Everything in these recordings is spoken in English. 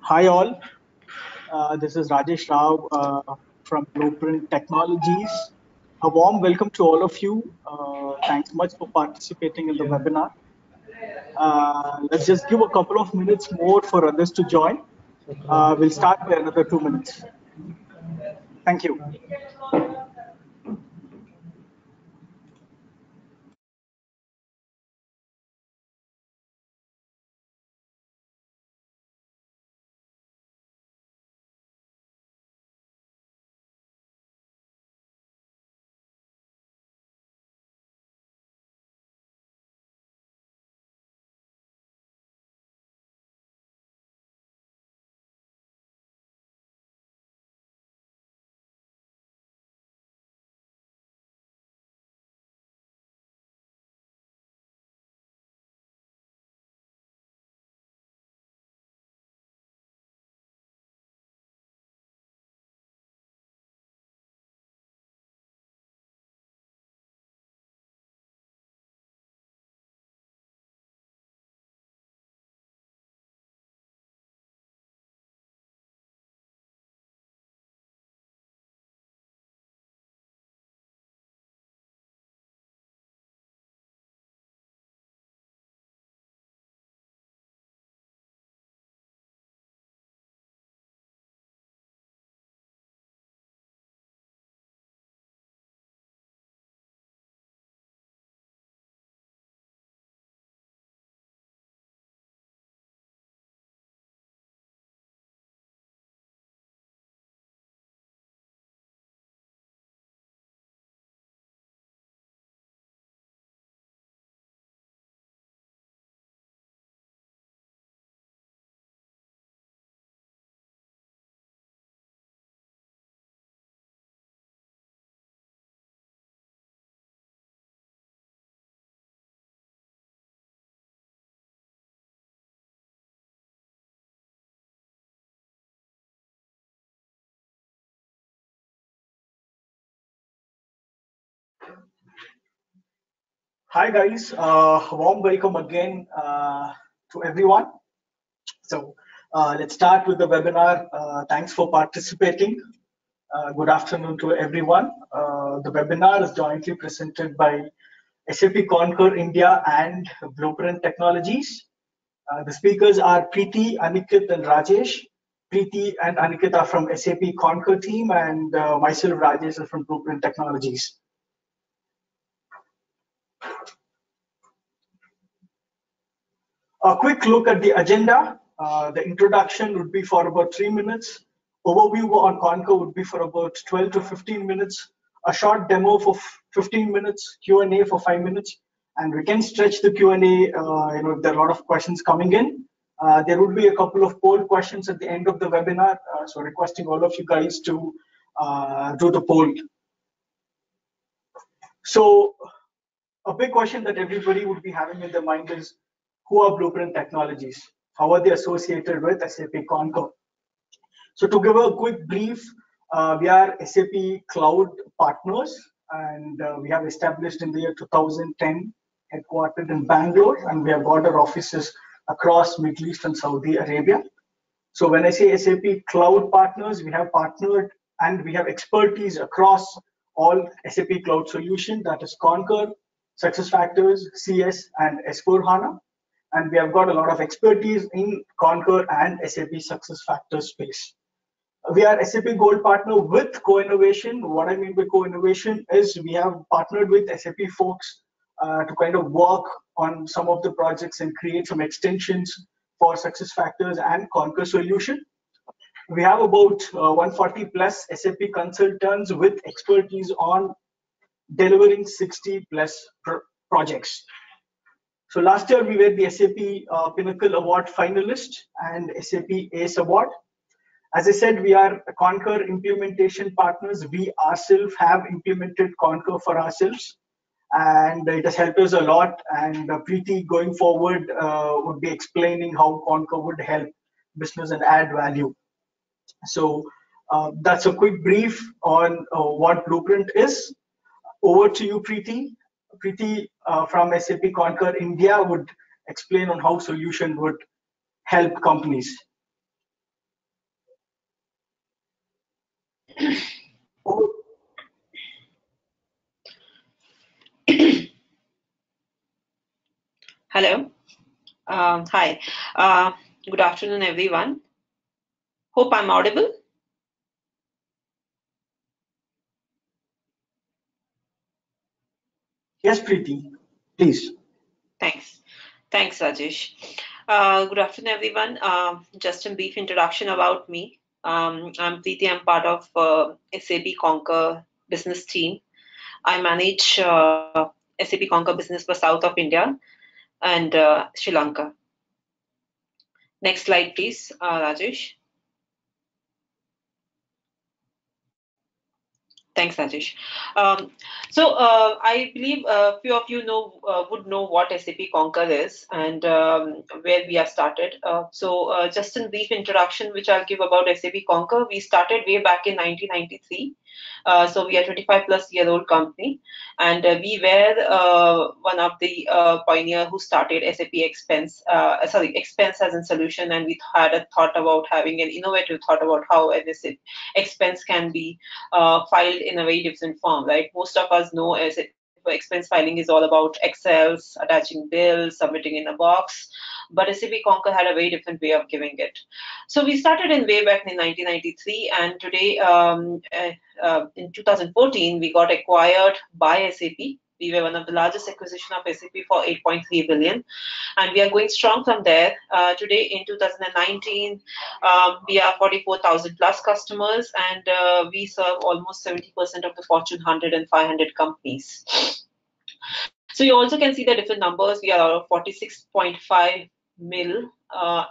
Hi all, this is Rajesh Rao from Blueprint Technologies. A warm welcome to all of you. Thanks much for participating in the webinar. Let's just give a couple of minutes more for others to join. We'll start by another 2 minutes. Thank you. Hi guys, warm welcome again to everyone. So let's start with the webinar. Thanks for participating. Good afternoon to everyone. The webinar is jointly presented by SAP Concur India and Blueprint Technologies. The speakers are Preeti, Aniket, and Rajesh. Preeti and Aniket are from SAP Concur team, and myself, Rajesh, is from Blueprint Technologies. A quick look at the agenda. The introduction would be for about 3 minutes. Overview on Concur would be for about 12 to 15 minutes. A short demo for 15 minutes, Q&A for 5 minutes. And we can stretch the Q&A, there are a lot of questions coming in. There would be a couple of poll questions at the end of the webinar. So requesting all of you guys to do the poll. So a big question that everybody would be having in their mind is, who are Blueprint Technologies? How are they associated with SAP Concur? So to give a quick brief, we are SAP Cloud partners, and we have established in the year 2010, headquartered in Bangalore, and we have got our offices across Middle East and Saudi Arabia. So when I say SAP Cloud partners, we have partnered and we have expertise across all SAP Cloud solution, that is Concur, SuccessFactors, CS, and S4HANA. And we have got a lot of expertise in Concur and SAP SuccessFactors space. We are SAP Gold partner with co-innovation. What I mean by co-innovation is we have partnered with SAP folks to kind of work on some of the projects and create some extensions for SuccessFactors and Concur solution. We have about 140 plus SAP consultants with expertise on delivering 60 plus projects. So last year we were the SAP Pinnacle Award finalist and SAP ACE Award. As I said, we are Concur implementation partners. We ourselves have implemented Concur for ourselves, and it has helped us a lot. And Preeti going forward would be explaining how Concur would help business and add value. So that's a quick brief on what Blueprint is. Over to you, Preeti. Preeti from SAP Concur India would explain on how solution would help companies. Hello. Hi. Good afternoon, everyone. Hope I'm audible. Yes, Preeti, please. Thanks. Thanks, Rajesh. Good afternoon, everyone. Just a brief introduction about me. I'm Preeti. I'm part of SAP Concur business team. I manage SAP Concur business for South of India and Sri Lanka. Next slide, please, Rajesh. Thanks, Rajesh. I believe a few of you would know what SAP Concur is and where we are started. Just a brief introduction, which I'll give about SAP Concur. We started way back in 1993. So we are 25 plus year old company, and we were one of the pioneer who started SAP expense as a solution, and we had a thought about having an innovative thought about how an SAP expense can be filed in a very different form, right? Most of us know as expense filing is all about Excels, attaching bills, submitting in a box. But SAP Concur had a very different way of giving it. So we started in way back in 1993, and today, in 2014, we got acquired by SAP. We were one of the largest acquisition of SAP for 8.3 billion, and we are going strong from there. Today, in 2019, we are 44,000 plus customers, and we serve almost 70% of the Fortune 100 and 500 companies. So you also can see the different numbers. We are 46.5 mil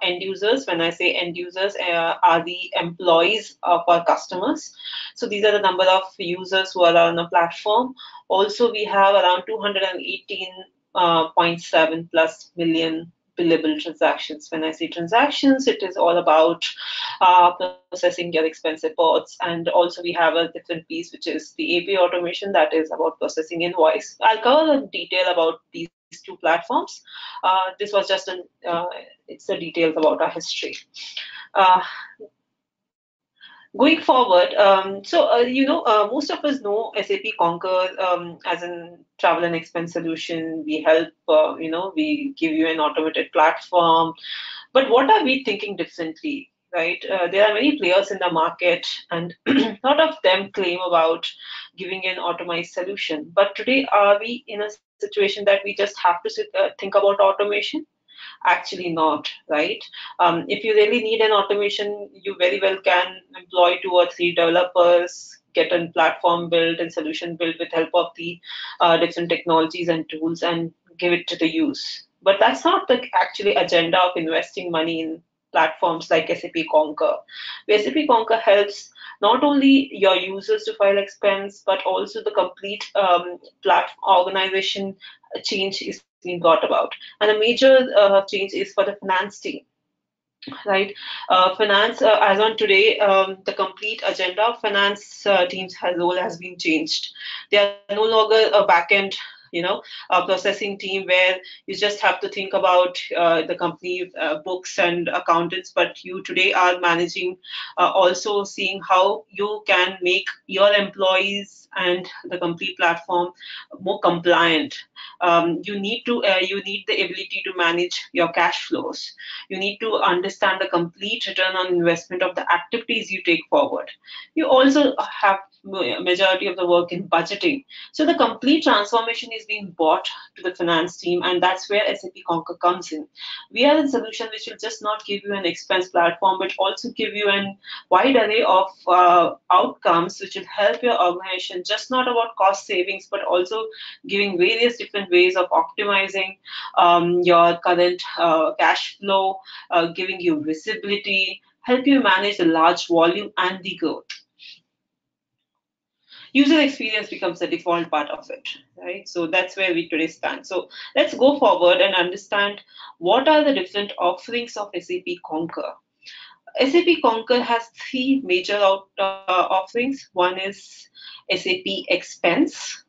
end users. When I say end users, are the employees of our customers. So these are the number of users who are on the platform. Also, we have around 218.7 plus million billable transactions. When I say transactions, it is all about processing your expense reports, and also we have a different piece, which is the API automation that is about processing invoice. I'll cover the detail about these two platforms. This was just it's the details about our history. Uh, Going forward, most of us know SAP Concur as a travel and expense solution. We help, we give you an automated platform. But what are we thinking differently, right? There are many players in the market, and a lot of them claim about giving an automized solution. But today, are we in a situation that we just have to think about automation? Actually not, right? If you really need an automation, you very well can employ 2 or 3 developers, get a platform built and solution built with help of the different technologies and tools, and give it to the use. But that's not the actually agenda of investing money in platforms like SAP Concur. Where SAP Concur helps not only your users to file expense, but also the complete platform organization change is being brought about. And a major change is for the finance team, right? Finance, as on today, the complete agenda of finance teams has role has been changed. They are no longer a back-end, processing team where you just have to think about the company books and accountants, but you today are managing, also seeing how you can make your employees and the complete platform more compliant. You need the ability to manage your cash flows. You need to understand the complete return on investment of the activities you take forward. You also have majority of the work in budgeting. So the complete transformation is being brought to the finance team, and that's where SAP Concur comes in. We are a solution which will just not give you an expense platform, but also give you a wide array of outcomes which will help your organization, just not about cost savings, but also giving various different ways of optimizing your current cash flow, giving you visibility, help you manage the large volume and the growth. User experience becomes the default part of it, right? So that's where we today stand. So let's go forward and understand what are the different offerings of SAP Concur. SAP Concur has 3 major offerings. One is SAP Expense,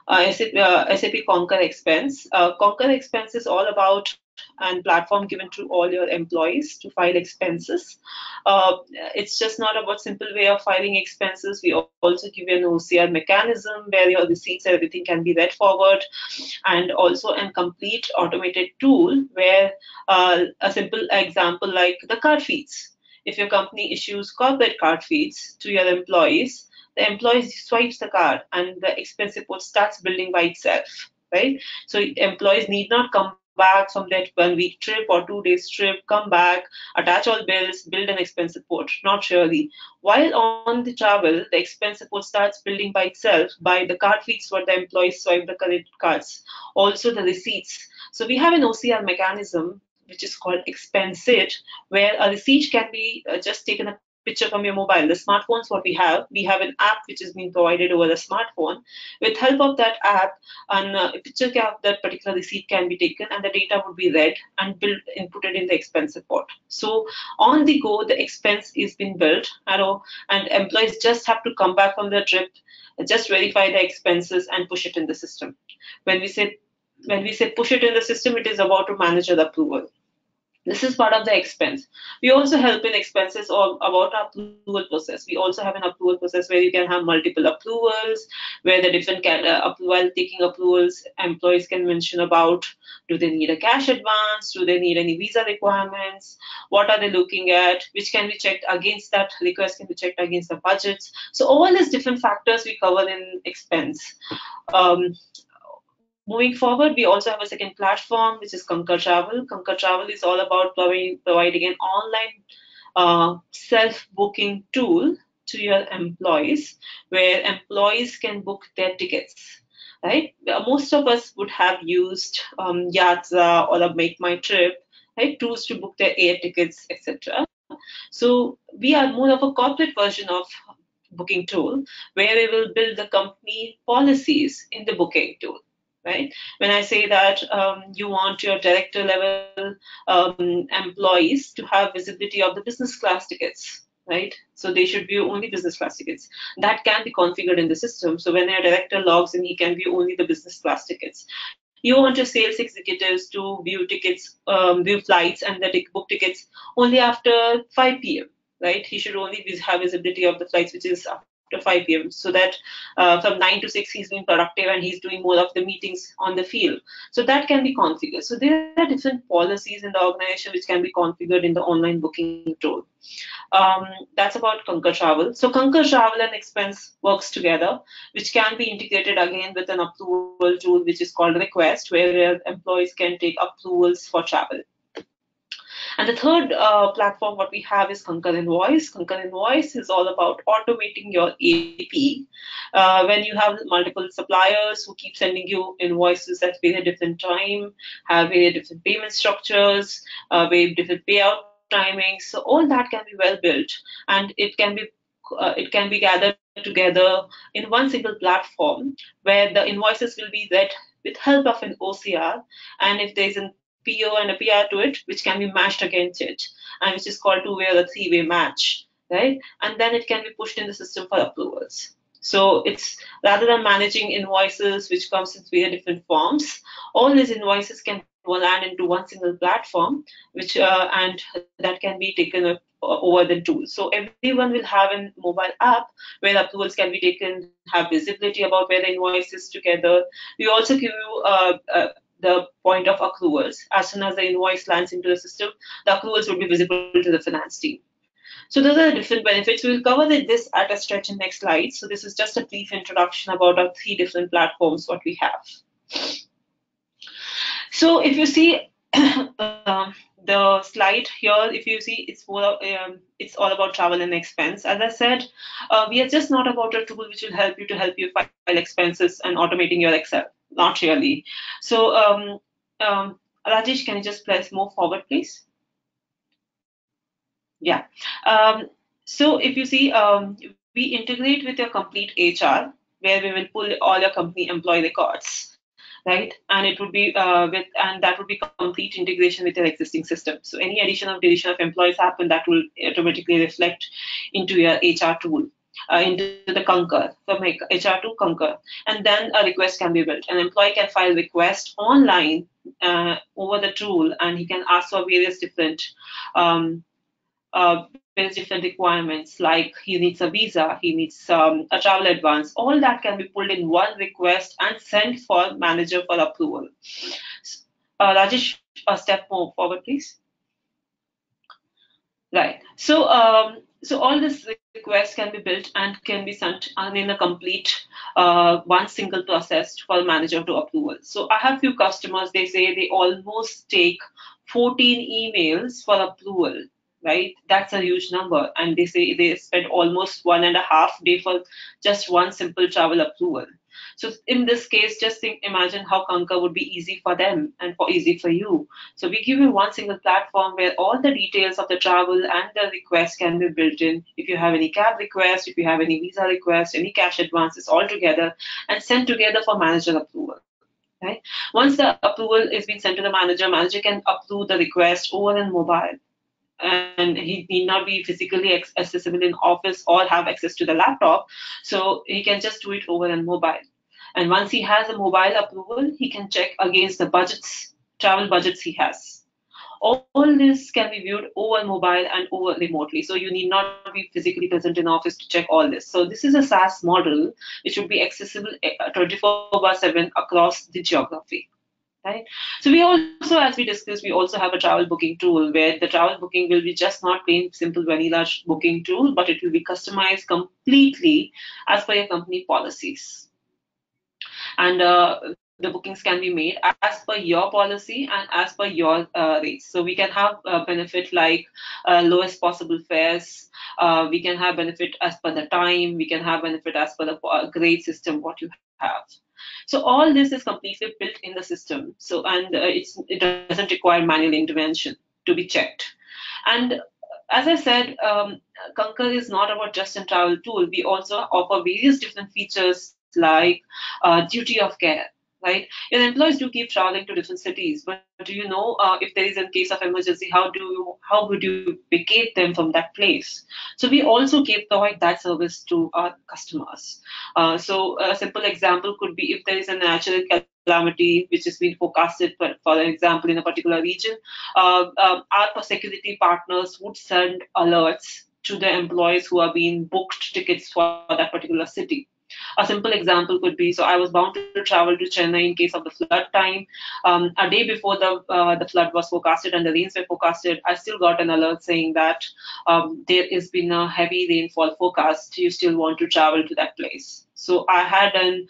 SAP Concur Expense. Concur Expense is all about and platform given to all your employees to file expenses. It's just not about simple way of filing expenses. We also give you an OCR mechanism where your receipts, everything can be read forward, and also a complete automated tool where a simple example like the card feeds. If your company issues corporate card feeds to your employees, the employee swipes the card and the expense report starts building by itself, right? So employees need not come back from that 1 week trip or 2 days trip, come back, attach all bills, build an expense report. Not really. While on the travel, the expense report starts building by itself by the card feeds where the employees swipe the credit cards, also the receipts. So we have an OCR mechanism which is called expense it, where a receipt can be just taken a picture from your mobile. The smartphones, what we have an app which is being provided over the smartphone. With help of that app, and a picture of that particular receipt can be taken, and the data would be read and built, inputted in the expense report. So on the go, the expense is being built, and employees just have to come back from their trip, just verify the expenses and push it in the system. When we say push it in the system, it is about to manager approval. This is part of the expense. We also help in expenses or about our approval process. We also have an approval process where you can have multiple approvals, where the different while taking approvals, employees can mention about, do they need a cash advance? Do they need any visa requirements? What are they looking at? Which can be checked against that request, can be checked against the budgets. So all these different factors we cover in expense. Moving forward, we also have a second platform, which is Concur Travel. Concur Travel is all about providing an online self-booking tool to your employees, where employees can book their tickets. Right? Most of us would have used Yatra or a Make My Trip, right? Tools to book their air tickets, etc. So we are more of a corporate version of booking tool, where we will build the company policies in the booking tool. Right? When I say that you want your director level employees to have visibility of the business class tickets, right? So they should view only business class tickets. That can be configured in the system. So when a director logs in, he can view only the business class tickets. You want your sales executives to view tickets, view flights, and the book tickets only after 5 p.m. Right? He should only have visibility of the flights, which is after 5 p.m. so that from 9 to 6 he's being productive and he's doing more of the meetings on the field. So that can be configured. So there are different policies in the organization which can be configured in the online booking tool. That's about Concur Travel. So Concur Travel and Expense works together, which can be integrated again with an approval tool which is called Request, where employees can take approvals for travel. And the third platform what we have is Concur Invoice. Concur Invoice is all about automating your AP. When you have multiple suppliers who keep sending you invoices at very different time, have very different payment structures, very different payout timings, so all that can be well built, and it can be gathered together in one single platform where the invoices will be read with help of an OCR, and if there's a PO and a PR to it, which can be matched against it, and which is called two-way or a three-way match, right? And then it can be pushed in the system for approvals. So it's rather than managing invoices, which comes in three different forms, all these invoices can land into one single platform, which and that can be taken over the tool. So everyone will have a mobile app where approvals can be taken, have visibility about where the invoice is together. We also give you the point of accruals. As soon as the invoice lands into the system, the accruals will be visible to the finance team. So those are the different benefits. We'll cover this at a stretch in next slide. So this is just a brief introduction about our three different platforms what we have. So if you see the slide here, if you see, it's all about travel and expense. As I said, we are just not about a tool which will help you file expenses and automating your Excel. Not really. So Rajesh, can you just press move forward, please? Yeah. So if you see, we integrate with your complete HR, where we will pull all your company employee records, right? And it would be that would be complete integration with your existing system. So any addition of deletion of employees happen, that will automatically reflect into your HR tool. into the Concur, from HR to Concur, and then a request can be built. An employee can file request online over the tool, and he can ask for um, various different requirements, like he needs a visa, he needs a travel advance. All that can be pulled in one request and sent for manager for approval. Rajesh, a step more forward, please. Right. So all this request can be built and can be sent in a complete one single process for the manager to approval. So I have few customers. They say they almost take 14 emails for approval. Right. That's a huge number, and they say they spend almost 1.5 day for just one simple travel approval. So in this case, just imagine how Concur would be easy for them and easy for you. So we give you one single platform where all the details of the travel and the request can be built in. If you have any cab request, if you have any visa request, any cash advances, all together and sent together for manager approval. Right? Once the approval is being sent to the manager, manager can approve the request over in mobile. And he need not be physically accessible in office or have access to the laptop. So he can just do it over in mobile. And once he has a mobile approval, he can check against the budgets, travel budgets he has. All this can be viewed over mobile and over remotely. So you need not be physically present in office to check all this. So this is a SaaS model which would be accessible 24/7 across the geography. Right. So we also, as we discussed, we also have a travel booking tool where the travel booking will be just not plain simple vanilla booking tool, but it will be customized completely as per your company policies. And the bookings can be made as per your policy and as per your rates. So we can have benefit like lowest possible fares. We can have benefit as per the time. We can have benefit as per the grade system what you have. So all this is completely built in the system. So and it doesn't require manual intervention to be checked. And as I said, Concur is not about just a travel tool. We also offer various different features like duty of care. Right, your employees do keep traveling to different cities, but do you know if there is a case of emergency, how would you vacate them from that place? So we also provide that service to our customers. So a simple example could be if there is a natural calamity which is being forecasted, for example, in a particular region, our security partners would send alerts to the employees who are being booked tickets for that particular city. A simple example could be, so I was bound to travel to Chennai in case of the flood time. A day before the flood was forecasted and the rains were forecasted, I still got an alert saying that there has been a heavy rainfall forecast. You still want to travel to that place. So I had an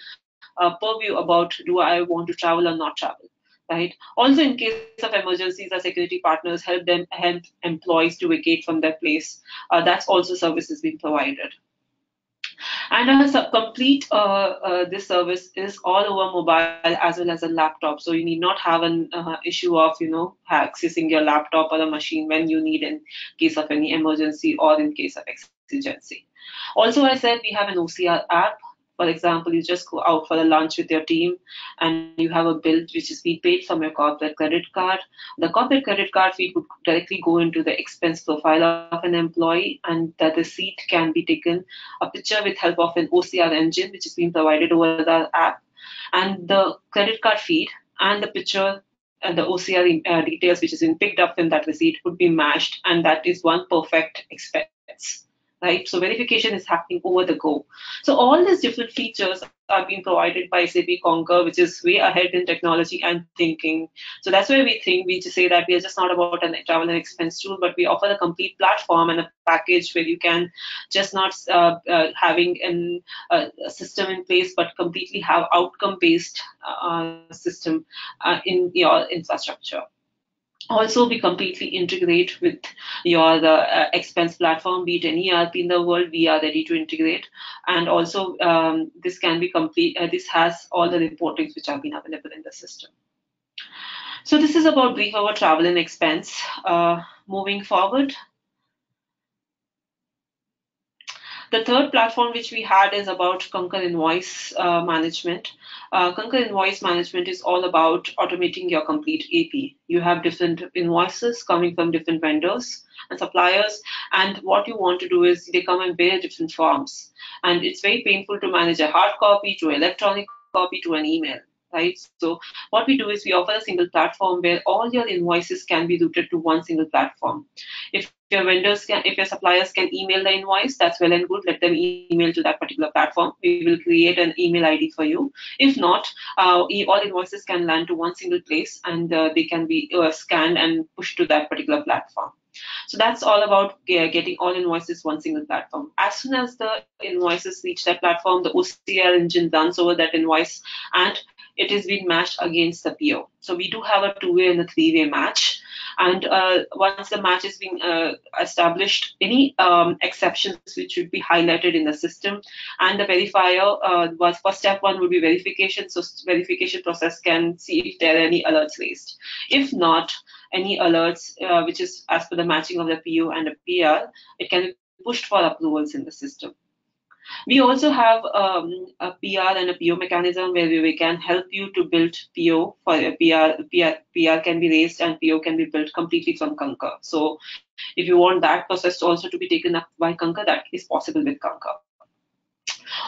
purview about do I want to travel or not travel. Right. Also, in case of emergencies, our security partners help employees to vacate from their place. That's also services being provided. And as a complete this service is all over mobile as well as a laptop. So you need not have an issue of accessing your laptop or a machine when you need in case of any emergency or in case of exigency. Also, I said we have an OCR app. For example, you just go out for a lunch with your team and you have a bill which is being paid from your corporate credit card. The corporate credit card feed would directly go into the expense profile of an employee, and the receipt can be taken a picture with help of an OCR engine which is being provided over the app. And the credit card feed and the picture and the OCR details which is being picked up in that receipt would be matched, and that is one perfect expense. Right? So verification is happening over the go. So all these different features are being provided by SAP Concur, which is way ahead in technology and thinking. So that's why we just say that we are just not about a travel and expense tool, but we offer a complete platform and a package where you can just not having a system in place, but completely have outcome-based system in your infrastructure. Also, we completely integrate with your expense platform, be it any ERP in the world, we are ready to integrate. And also, this can be complete, this has all the reportings which have been available in the system. So this is about brief about travel and expense. Moving forward. The third platform which we had is about Concur Invoice Management. Concur Invoice Management is all about automating your complete AP. You have different invoices coming from different vendors and suppliers, and what you want to do is they come in very different forms, and it's very painful to manage a hard copy to electronic copy to an email, right? So what we do is we offer a single platform where all your invoices can be routed to one single platform. If your suppliers can email the invoice, that's well and good. Let them email to that particular platform. We will create an email ID for you. If not, all invoices can land to one single place, and they can be scanned and pushed to that particular platform. So that's all about getting all invoices one single platform. As soon as the invoices reach that platform, the OCR engine runs over that invoice, and it is being matched against the PO. So we do have a two-way and a three-way match. And once the match is being established, any exceptions which should be highlighted in the system, and the verifier was for step one would be verification. So verification process can see if there are any alerts raised. If not, any alerts which is as per the matching of the PO and the PR, it can be pushed for approvals in the system. We also have a PR and a PO mechanism where we can help you to build PO for a PR can be raised and PO can be built completely from Concur. So if you want that process also to be taken up by Concur, that is possible with Concur.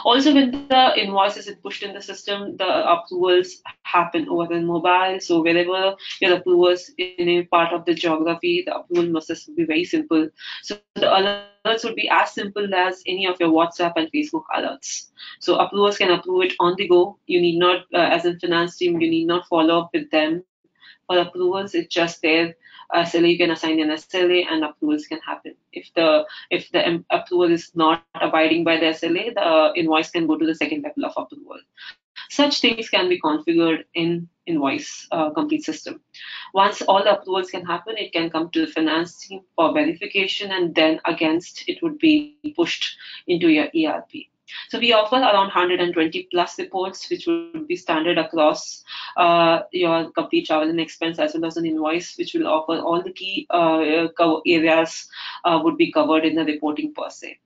Also, when the invoice is pushed in the system, the approvals happen over the mobile. So wherever your approvals in a part of the geography, the approval process will be very simple. So the alerts would be as simple as any of your WhatsApp and Facebook alerts. So approvers can approve it on the go. You need not, as a finance team, you need not follow up with them for approvals. It's just there. SLA, you can assign an SLA and approvals can happen. If the approval is not abiding by the SLA, the invoice can go to the second level of approval. Such things can be configured in invoice complete system. Once all the approvals can happen, it can come to the finance team for verification, and then against it would be pushed into your ERP. So we offer around 120 plus reports, which would be standard across your complete travel and expense as well as an invoice, which will offer all the key areas would be covered in the reporting per se.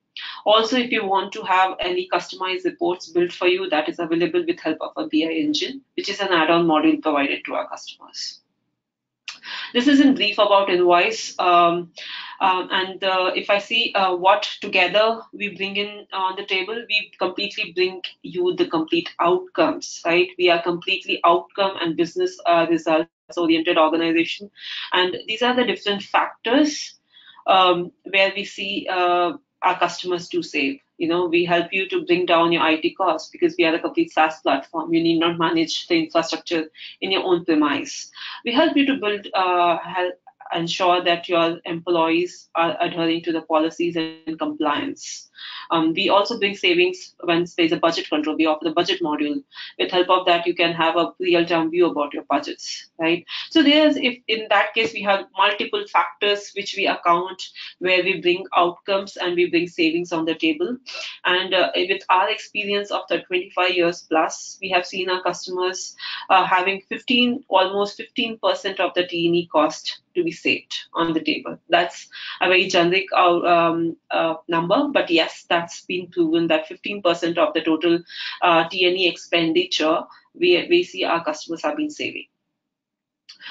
Also, if you want to have any customized reports built for you, that is available with help of a BI engine, which is an add-on module provided to our customers. This is in brief about invoice. If I see what together we bring in on the table, we completely bring you the complete outcomes, right? We are completely outcome and business results oriented organization. And these are the different factors where we see our customers to save. We help you to bring down your IT costs because we are a complete SaaS platform. You need not manage the infrastructure in your own premise. We help you to build, ensure that your employees are adhering to the policies and compliance. We also bring savings when there's a budget control. We offer the budget module. With help of that, you can have a real-time view about your budgets, right? So if in that case, we have multiple factors which we account where we bring outcomes and we bring savings on the table. And with our experience of the 25 years plus, we have seen our customers having almost 15% of the T&E cost to be saved on the table. That's a very generic number, but yes, that's been proven that 15% of the total T&E expenditure we see our customers have been saving.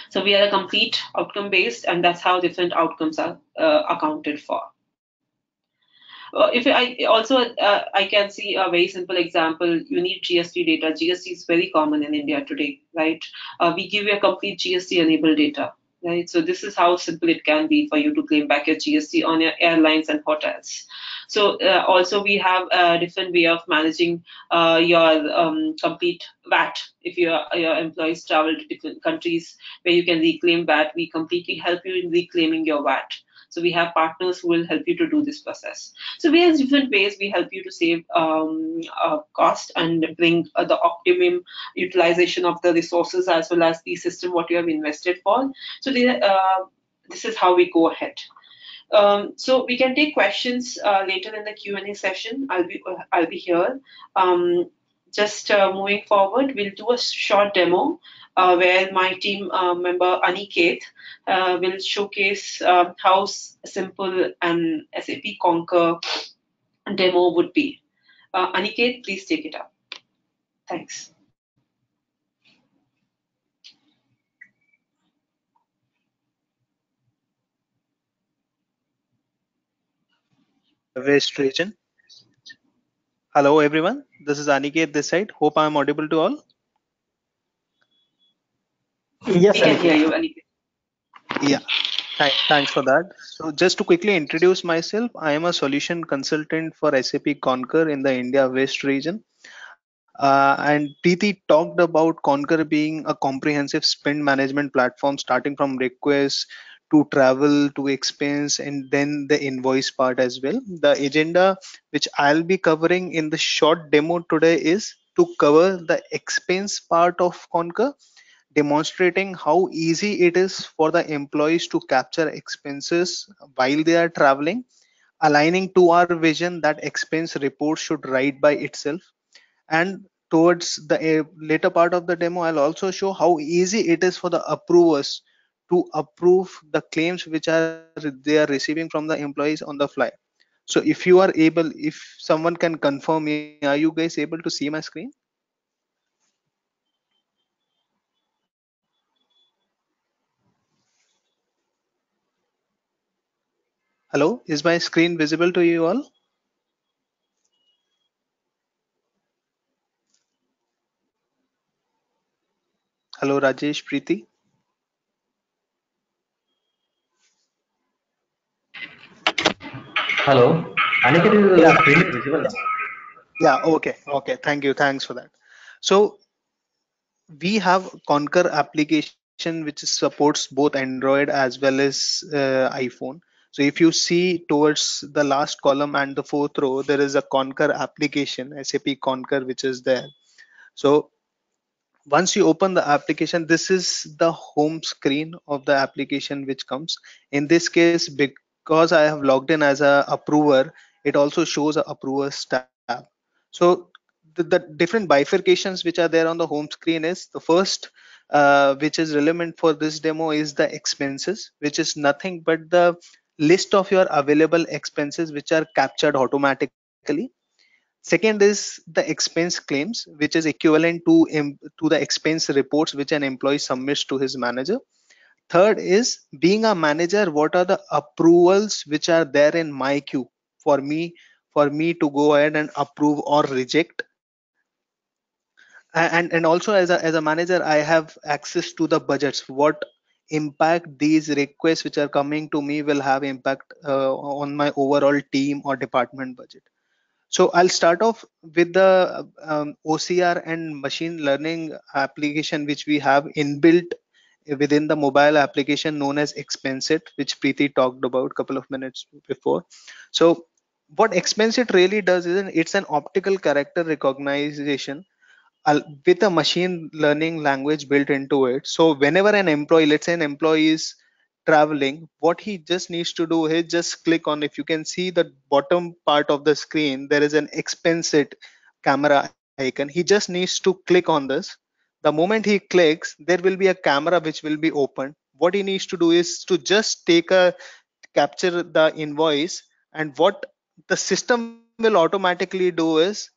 So we are a complete outcome based, and that's how different outcomes are accounted for. I can see a very simple example. You need GST data. GST is very common in India today, right? We give you a complete GST enabled data. Right, so this is how simple it can be for you to claim back your GST on your airlines and hotels. So also we have a different way of managing your complete VAT. If your employees travel to different countries where you can reclaim VAT, we completely help you in reclaiming your VAT. So we have partners who will help you to do this process. So we have different ways we help you to save cost and bring the optimum utilization of the resources as well as the system what you have invested for. So this is how we go ahead. So we can take questions later in the Q&A session. I'll be here. Just moving forward, we'll do a short demo where my team member Aniket will showcase how simple an SAP Concur demo would be. Aniket, please take it up. Thanks. India West region. Hello everyone, this is Aniket this side. Hope I am audible to all. Yes, We can hear Aniket. you, Aniket. Yeah, thanks for that. So just to quickly introduce myself, I am a solution consultant for SAP Concur in the India West region. And Preeti talked about Concur being a comprehensive spend management platform starting from requests to travel to expense and then the invoice part as well. The agenda which I'll be covering in the short demo today is to cover the expense part of Concur, demonstrating how easy it is for the employees to capture expenses while they are traveling, aligning to our vision that expense report should write by itself. And towards the later part of the demo, I'll also show how easy it is for the approvers to approve the claims which are they are receiving from the employees on the fly. So if you are able, if someone can confirm me, are you guys able to see my screen? Hello, is my screen visible to you all? Hello, Rajesh, Preeti. Hello, Aniket Yeah, is screen is visible now. yeah, okay. Thank you. Thanks for that. So we have Concur application which supports both Android as well as iPhone. So if you see towards the last column and the fourth row, there is a Concur application, SAP Concur, which is there. So once you open the application, this is the home screen of the application which comes. In this case, because I have logged in as a approver, it also shows a approvers tab. So the different bifurcations which are there on the home screen is the first, which is relevant for this demo, is the expenses, which is nothing but the list of your available expenses which are captured automatically. Second is the expense claims, which is equivalent to the expense reports which an employee submits to his manager. Third is, being a manager, what are the approvals which are there in my queue for me to go ahead and approve or reject. And also as a manager, I have access to the budgets. What impact these requests which are coming to me will have impact on my overall team or department budget. So I'll start off with the OCR and machine learning application which we have inbuilt within the mobile application known as Expensit, which Preeti talked about a couple of minutes before. So what Expensit really does is it's an optical character recognition with a machine learning language built into it. So whenever an employee, let's say an employee is traveling, what he just needs to do is just click on, if you can see the bottom part of the screen, there is an expense it camera icon. He just needs to click on this. The moment he clicks, there will be a camera which will be opened. What he needs to do is to just capture the invoice, and what the system will automatically do is,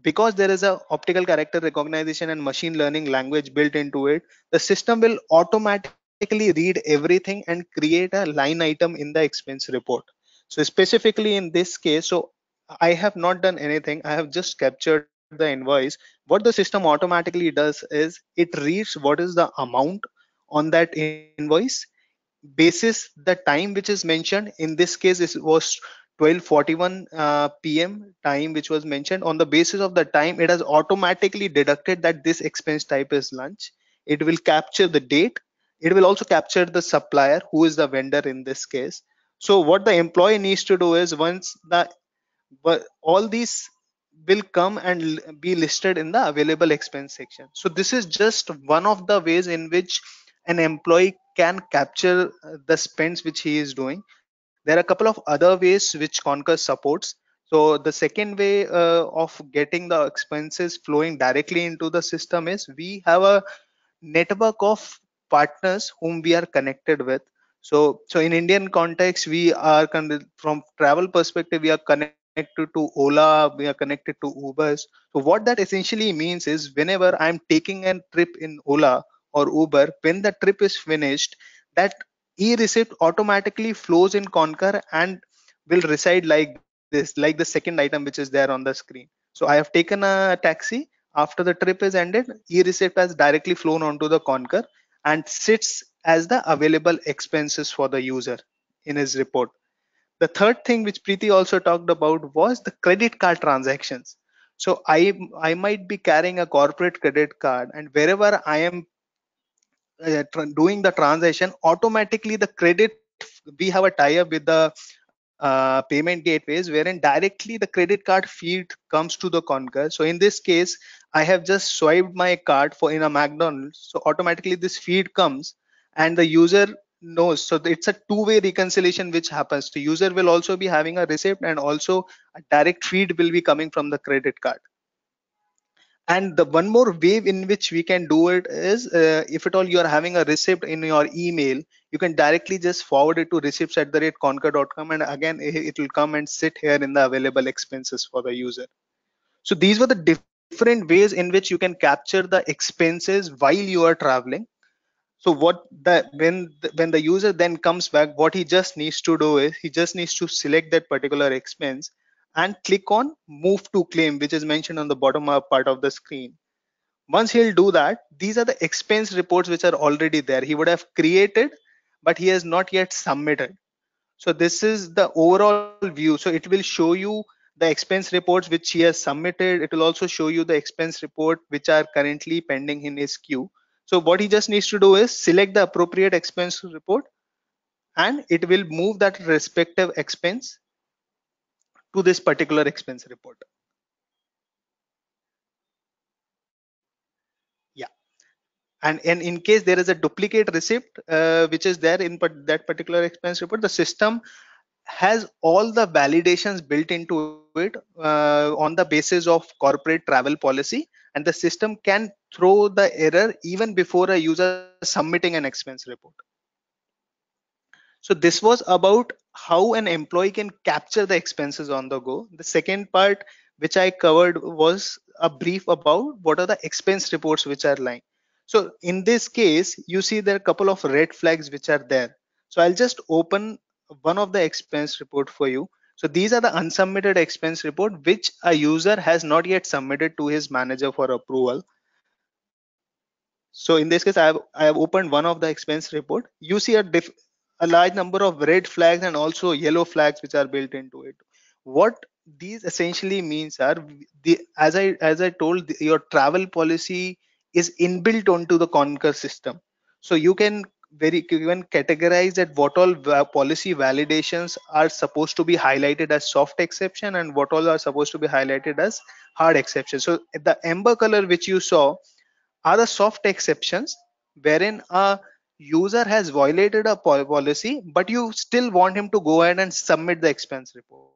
because there is a optical character recognition and machine learning language built into it, the system will automatically read everything and create a line item in the expense report. So specifically in this case, so I have not done anything, I have just captured the invoice. What the system automatically does is it reads what is the amount on that invoice basis the time which is mentioned. In this case it was 12:41 p.m. time which was mentioned. On the basis of the time, it has automatically deducted that this expense type is lunch. It will capture the date. It will also capture the supplier, who is the vendor in this case. So what the employee needs to do is, once the but all these will come and be listed in the available expense section. So this is just one of the ways in which an employee can capture the spends which he is doing. There are a couple of other ways which Concur supports. So the second way of getting the expenses flowing directly into the system is, we have a network of partners whom we are connected with. So in Indian context, we are from travel perspective, we are connected connected to Ola, we are connected to Ubers. So what that essentially means is whenever I'm taking a trip in Ola or Uber, when the trip is finished, that e-receipt automatically flows in Concur and will reside like this, like the second item which is there on the screen. So I have taken a taxi. After the trip is ended, e-receipt has directly flown onto the Concur and sits as the available expenses for the user in his report. The third thing which Preeti also talked about was the credit card transactions. So I might be carrying a corporate credit card, and wherever I am doing the transaction, automatically the credit, we have a tie-up with the payment gateways wherein directly the credit card feed comes to the Concur. So in this case, I have just swiped my card for in a McDonald's, so automatically this feed comes and the user knows. So it's a two-way reconciliation which happens. The user will also be having a receipt and also a direct feed will be coming from the credit card. And the one more way in which we can do it is, if at all you are having a receipt in your email, you can directly just forward it to receipts@concur.com, and again it will come and sit here in the available expenses for the user. So these were the different ways in which you can capture the expenses while you are traveling. So what the when the user then comes back, what he just needs to do is he just needs to select that particular expense and click on move to claim, which is mentioned on the bottom part of the screen. Once he'll do that, these are the expense reports which are already there. He would have created, but he has not yet submitted. So this is the overall view. So it will show you the expense reports which he has submitted. It will also show you the expense report which are currently pending in his queue. So what he just needs to do is select the appropriate expense report, and it will move that respective expense to this particular expense report. Yeah. And in case there is a duplicate receipt which is there in that particular expense report, the system has all the validations built into it on the basis of corporate travel policy, and the system can throw the error even before a user submitting an expense report. So this was about how an employee can capture the expenses on the go. The second part which I covered was a brief about what are the expense reports which are lying. So in this case, you see there are a couple of red flags which are there. So I'll just open one of the expense report for you. So these are the unsubmitted expense report which a user has not yet submitted to his manager for approval. So in this case, I have opened one of the expense report. You see a large number of red flags and also yellow flags which are built into it. What these essentially means are, the as I told, your travel policy is inbuilt onto the Concur system. So you can categorize that what all policy validations are supposed to be highlighted as soft exception and what all are supposed to be highlighted as hard exception. So the amber color which you saw are the soft exceptions wherein a user has violated a policy, but you still want him to go ahead and submit the expense report.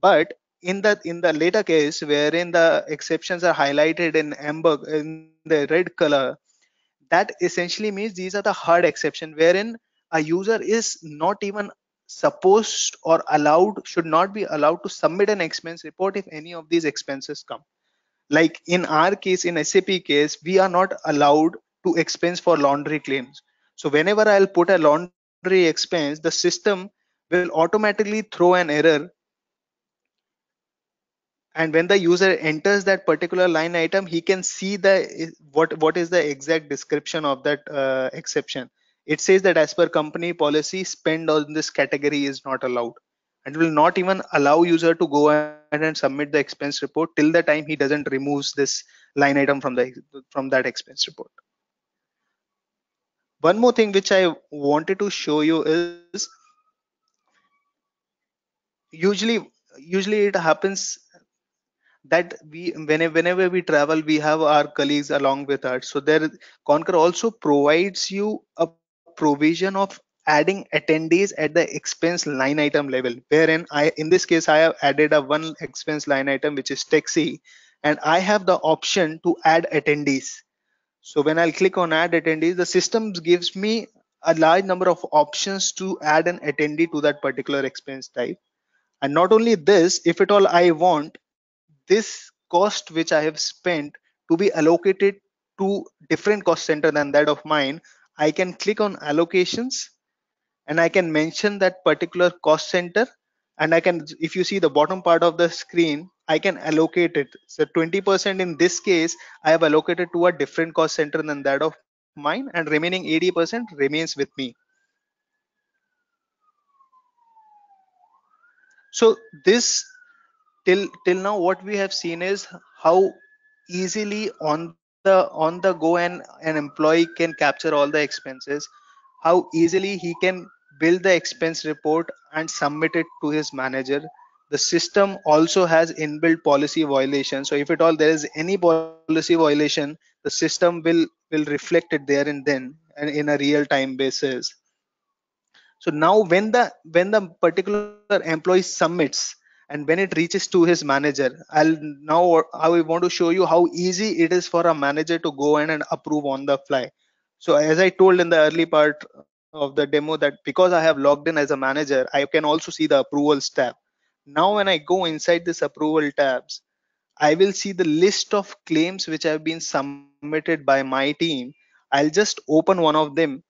But in the later case wherein the exceptions are highlighted in amber, in the red color, that essentially means these are the hard exception wherein a user is not even supposed or allowed, should not be allowed to submit an expense report if any of these expenses come. Like in our case, in SAP case, we are not allowed to expense for laundry claims. So whenever I'll put a laundry expense, the system will automatically throw an error, and when the user enters that particular line item, he can see the what is the exact description of that exception. It says that as per company policy, spend on this category is not allowed, and will not even allow user to go ahead and submit the expense report till the time he doesn't removes this line item from that expense report. One more thing which I wanted to show you is, usually usually it happens that whenever we travel, we have our colleagues along with us. So there, Concur also provides you a provision of adding attendees at the expense line item level, wherein in this case I have added a one expense line item which is taxi, and I have the option to add attendees. So when I'll click on add attendees, the system gives me a large number of options to add an attendee to that particular expense type. And not only this, if at all I want this cost which I have spent to be allocated to different cost center than that of mine, I can click on allocations and I can mention that particular cost center, and I can, if you see the bottom part of the screen, I can allocate it. So 20% in this case I have allocated to a different cost center than that of mine, and remaining 80% remains with me. So this, till now what we have seen is how easily on the go an employee can capture all the expenses, how easily he can build the expense report and submit it to his manager. The system also has inbuilt policy violation, so if at all there is any policy violation, the system will reflect it there and then, and in a real time basis. So now when the particular employee submits and when it reaches to his manager, I want to show you how easy it is for a manager to go in and approve on the fly. So as I told in the early part of the demo, that because I have logged in as a manager, I can also see the approvals tab. Now when I go inside this approval tabs, I will see the list of claims which have been submitted by my team. I'll just open one of them.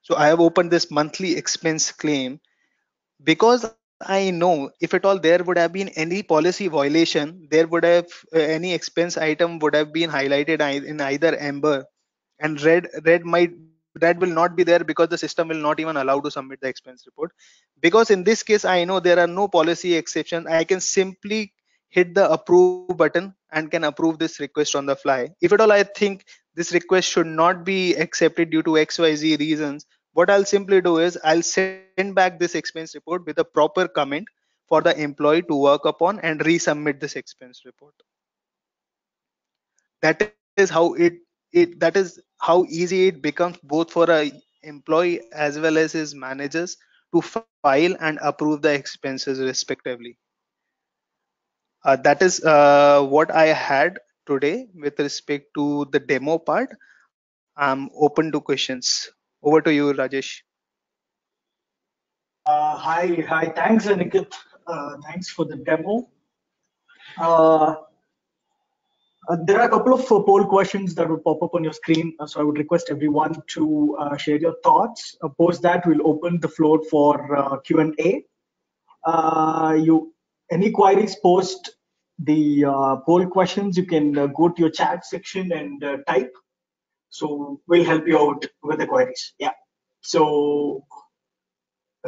So I have opened this monthly expense claim because I know if at all there would have been any policy violation, there would have any expense item would have been highlighted in either amber, and red will not be there because the system will not even allow to submit the expense report. Because in this case I know there are no policy exceptions, I can simply hit the approve button and can approve this request on the fly. If at all I think this request should not be accepted due to XYZ reasons, what I'll simply do is I'll send back this expense report with a proper comment for the employee to work upon and resubmit this expense report. That is how that is how easy it becomes both for a employee as well as his managers to file and approve the expenses respectively. That is what I had today with respect to the demo part. I'm open to questions. Over to you, Rajesh. Hi, thanks, Aniket. Thanks for the demo. Uh, there are a couple of poll questions that would pop up on your screen, so I would request everyone to share your thoughts. Post that, we'll open the floor for Q&A. You any queries post the poll questions, you can go to your chat section and type. So we'll help you out with the queries. Yeah. So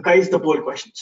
guys, the poll questions.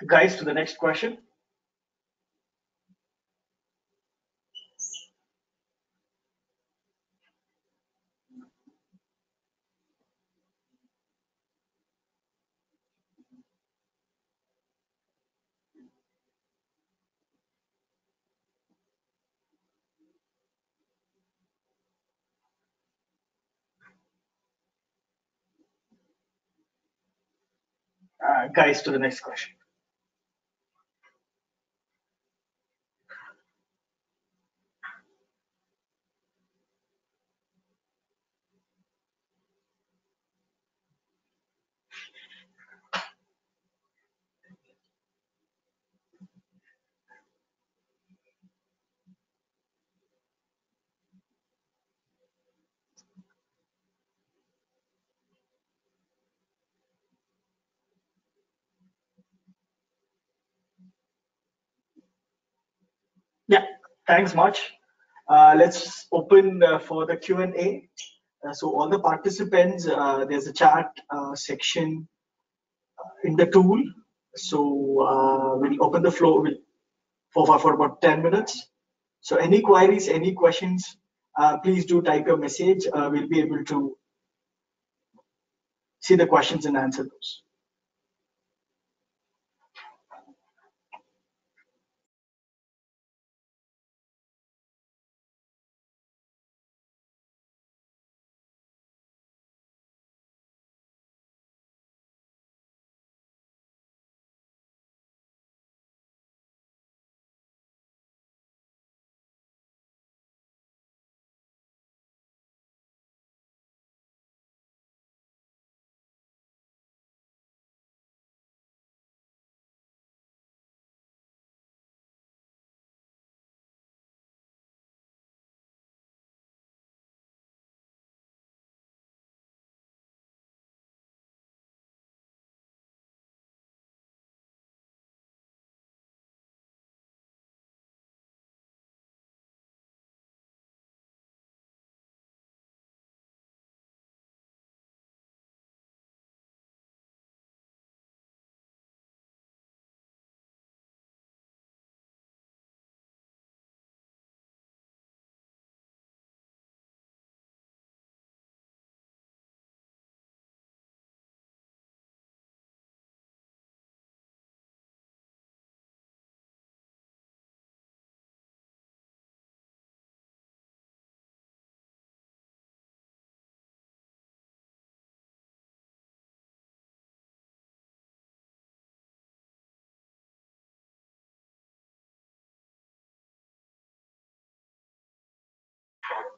Guys, to the next question. Guys, to the next question. Yeah, thanks much. Let's open for the Q&A. So all the participants, there's a chat section. in the tool. So we'll open the floor for about 10 minutes. So any queries, any questions, please do type your message. We'll be able to see the questions and answer those.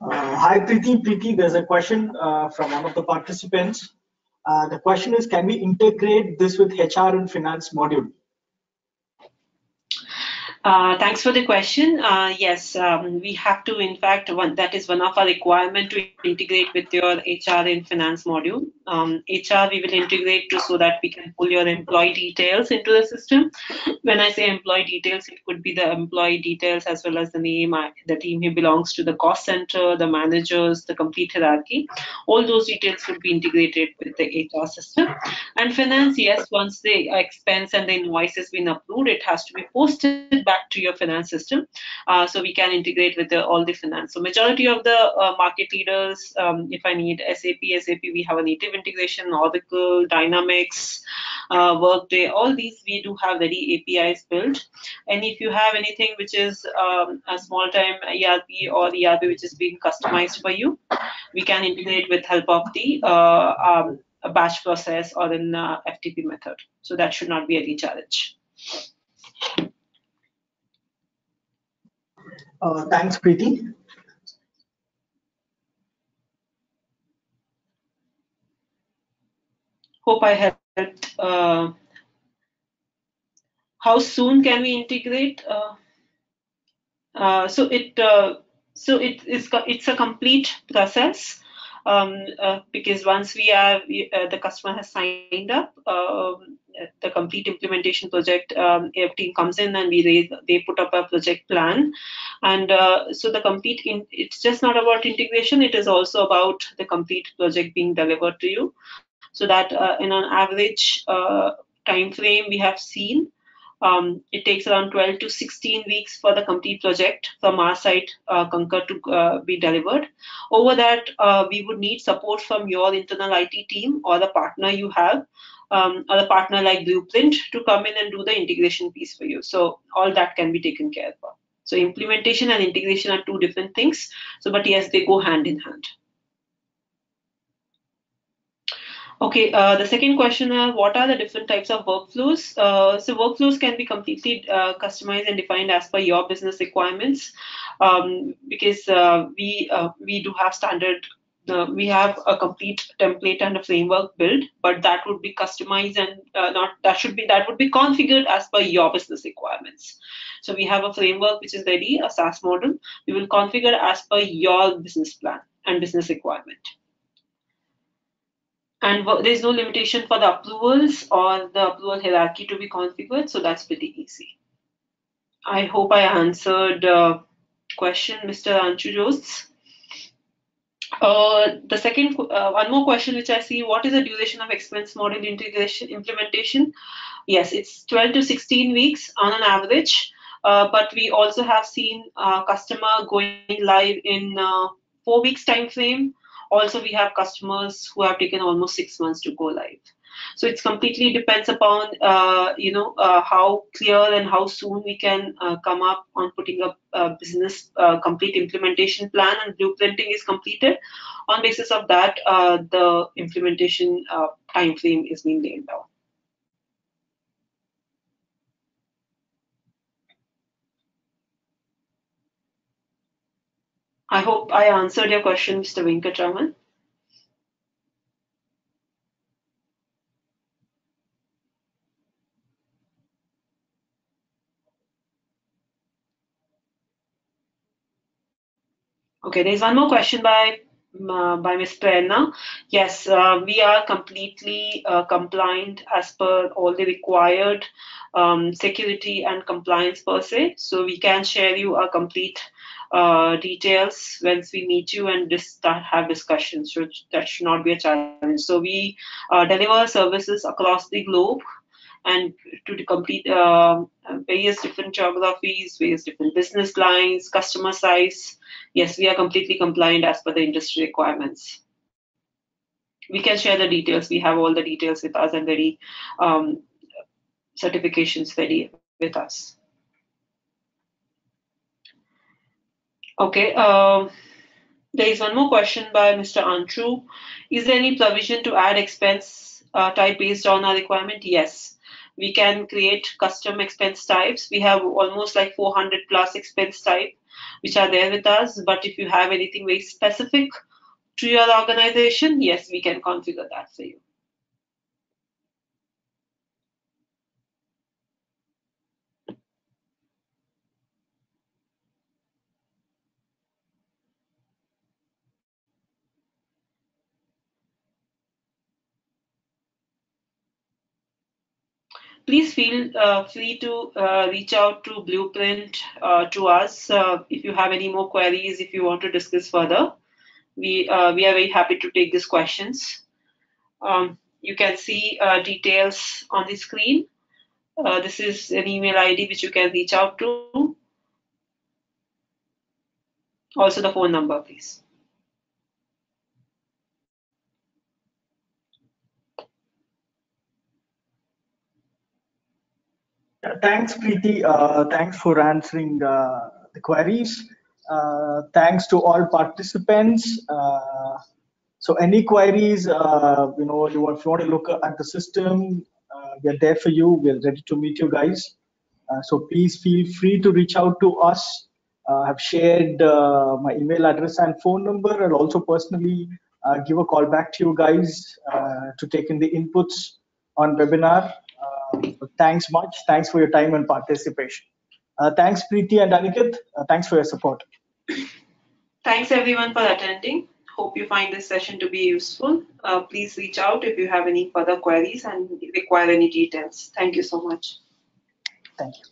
Hi, Preeti, there's a question from one of the participants. The question is, can we integrate this with HR and finance module? Thanks for the question. Yes, we have to, in fact, that is one of our requirement to integrate with your HR and finance module. HR, we will integrate so that we can pull your employee details into the system. When I say employee details, it could be the employee details as well as the name, the team he belongs to, the cost center, the managers, the complete hierarchy. All those details would be integrated with the HR system. And finance, yes, once the expense and the invoice has been approved, it has to be posted back to your finance system, so we can integrate with all the finance. So majority of the market leaders, if I need SAP, we have a native integration, Oracle, Dynamics, Workday, all these we do have very APIs built. And if you have anything which is a small time ERP or ERP which is being customized for you, we can integrate with help of the a batch process or an FTP method. So that should not be any challenge. Thanks, Preeti. Hope I helped. How soon can we integrate? It's a complete process, because once the customer has signed up, the complete implementation project team comes in and they put up a project plan, and so it's just not about integration, it is also about the complete project being delivered to you, so that in an average time frame we have seen, it takes around 12 to 16 weeks for the complete project from our side, Concur, to be delivered. Over that, we would need support from your internal IT team or the partner you have, or a partner like Blueprint to come in and do the integration piece for you. So all that can be taken care of. So implementation and integration are two different things. So, but yes, they go hand in hand. Okay, the second question is, what are the different types of workflows? So workflows can be completely customized and defined as per your business requirements, because we do have standard. We have a complete template and a framework built, but that would be customized and that would be configured as per your business requirements. So we have a framework which is ready, a SaaS model. We will configure as per your business plan and business requirement. And there's no limitation for the approvals or the approval hierarchy to be configured, so that's pretty easy. I hope I answered question, Mr. Anchu Jose. The second, one more question which I see, what is the duration of expense model integration implementation? Yes, it's 12 to 16 weeks on an average, but we also have seen customer going live in 4 weeks time frame. Also, we have customers who have taken almost 6 months to go live. So it's completely depends upon how clear and how soon we can come up on putting up a business complete implementation plan and blueprinting is completed. On basis of that, the implementation time frame is being laid down. I hope I answered your question, Mr. Venkatraman. Okay, there's one more question by Ms. Prerna. Yes, we are completely compliant as per all the required security and compliance per se. So we can share you our complete details once we meet you and have discussions. So that should not be a challenge. So we deliver services across the globe and to complete various different geographies, various different business lines, customer size. Yes, we are completely compliant as per the industry requirements. We can share the details. We have all the details with us and ready certifications ready with us. Okay. There is one more question by Mr. Antru. Is there any provision to add expense type based on our requirement? Yes. We can create custom expense types. We have almost like 400 plus expense type which are there with us. But if you have anything very specific to your organization, yes, we can configure that for you. Please feel free to reach out to Blueprint to us if you have any more queries, if you want to discuss further. We are very happy to take these questions. You can see details on the screen. This is an email ID which you can reach out to. Also the phone number, please. Thanks, Preeti. Thanks for answering the queries. Thanks to all participants. So any queries, if you want to look at the system, we are there for you. We're ready to meet you guys. So please feel free to reach out to us. I've shared my email address and phone number. I'll also personally give a call back to you guys to take in the inputs on webinar. Thanks much. Thanks for your time and participation. Thanks, Preeti and Aniket. Thanks for your support. Thanks everyone for attending. Hope you find this session to be useful. Please reach out if you have any further queries and require any details. Thank you so much. Thank you.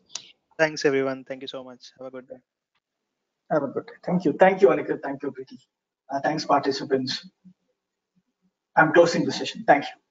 Thanks, everyone. Thank you so much. Have a good day. Have a good day. Thank you. Thank you, Aniket. Thank you, Preeti. Thanks, participants. I'm closing the session. Thank you.